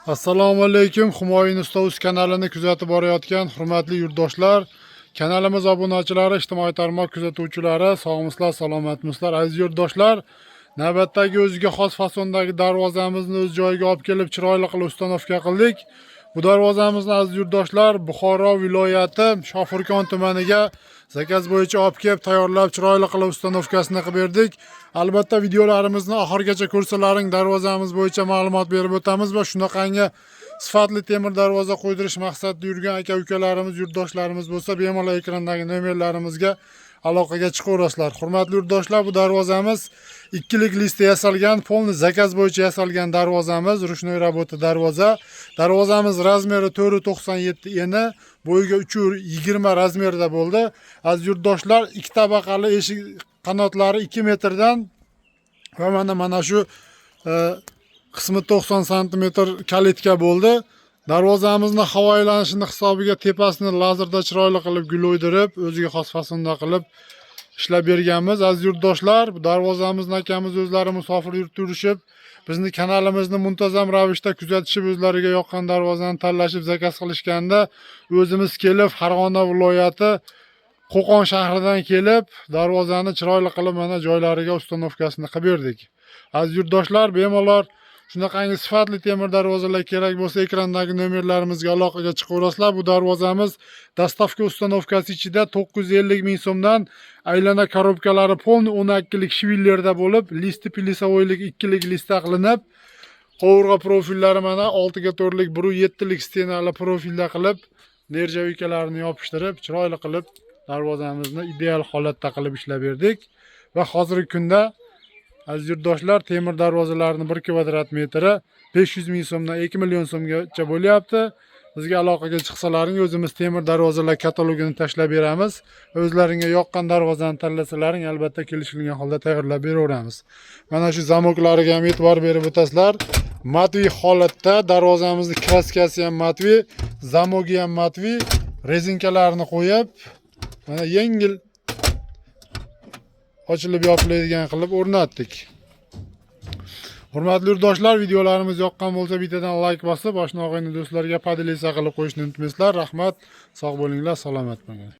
Assalomu alaykum. Humoyun Usta.uz kanalini kuzatib borayotgan hurmatli yurtdoshlar, kanalimiz obunachilari, ijtimoiy tarmoq kuzatuvchilari, sog'misizlar, salomatmisizlar aziz yurtdoshlar. Navbatdagi o'ziga xos fasondagi darvozamizni o'z joyiga olib kelib chiroyli qilib ustanovka qildik. Bu darvozamizni aziz yurtdoshlar Buxoro viloyati Shofirkon tumaniga zakaz bo'yicha olib kelib tayyorlab chiroyli qilib ustanovkasini qilib berdik. Albatta videolarimizni oxirigacha ko'rsalaring darvozamiz bo'yicha ma'lumot berib o'tamiz va shunaqangi sifatli temir darvoza qo'ydirish maqsadida yurgan aka-ukalarimiz, yurtdoshlarimiz bo'lsa, bemalol ekrandagi nomerlarimizga aloqaga chiqaverasizlar. Hurmatli yurtdoshlar, bu darvozamiz ikkilik listda yasalgan, polni zakaz bo'yicha yasalgan darvozamiz, ruchnoy rabota darvoza. Darvozamiz razmeri 4.97 eni, bo'yiga 3.20 razmerda bo'ldi. Aziz yurtdoshlar, ikki tabaqali eshik qanotlari 2 metrdan va mana shu qismi 90 sm kalitka bo'ldi. Darvozamizni havo aylanishini hisobiga tepasini lazerda chiroyli qilib gul o'ydirib, o'ziga xos fasonda qilib ishlab berganmiz. Aziz yurtdoshlar, bu darvozamizni akamiz o'zlari musofir yurtda yurishib, bizni kanalimizni muntazam ravishda kuzatishib, o'zlariga yoqqan darvozani tanlashib zakaz qilishganda, o'zimiz kelib Farg'ona viloyati Qo'qon shahridan kelib, darvozani chiroyli qilib mana joylariga ustanovkasini qilib berdik. Aziz yurtdoshlar, bemalol shunaqangi sifatli temir darvozalar kerak bo'lsa, ekrandagi nomerlarimizga aloqaga chiqaverasizlar. Bu darvozamiz dastavka ustanovkasi ichida 950 ming so'mdan aylana korobkalari polni 12 lik shvillerda bo'lib, listi pilisovoylik 2 lik lista qilinib, qovurg'a profillari mana 6 ga 4 lik 1.7 lik stenali profilda qilib, nerjavikalarni yopishtirib, chiroyli qilib darvozamizni ideal holatda qilib ishlab berdik va hozirgi kunda aziz yurtdoshlar, temir darvozalarning 1 kvadrat metri 500 ming so'mdan 2 million so'mgacha bo'lyapti. Bizga aloqaga chiqsalaring, o'zimiz temir darvozalar katalogini tashlab beramiz. O'zlaringga yoqqan darvozani tanlasalaring, albatta kelishilgan holda tayyorlab beraveramiz. Mana shu zamoklariga ham e'tibor berib o'tasizlar. Matviy holatda darvozamizning kraskasi ham matviy, zamogi ham matviy, rezinkalarini qo'yib, mana yengil ochilib yopiladigan qilib o'rnatdik. Hurmatli yurtdoshlar, videolarimiz yoqqan bo'lsa, bittadan like bosib, oshna og'ayni do'stlarga podelitsiya qilib qo'yishni unutmaysizlar. Rahmat, sog' bo'linglar, salomat bo'linglar.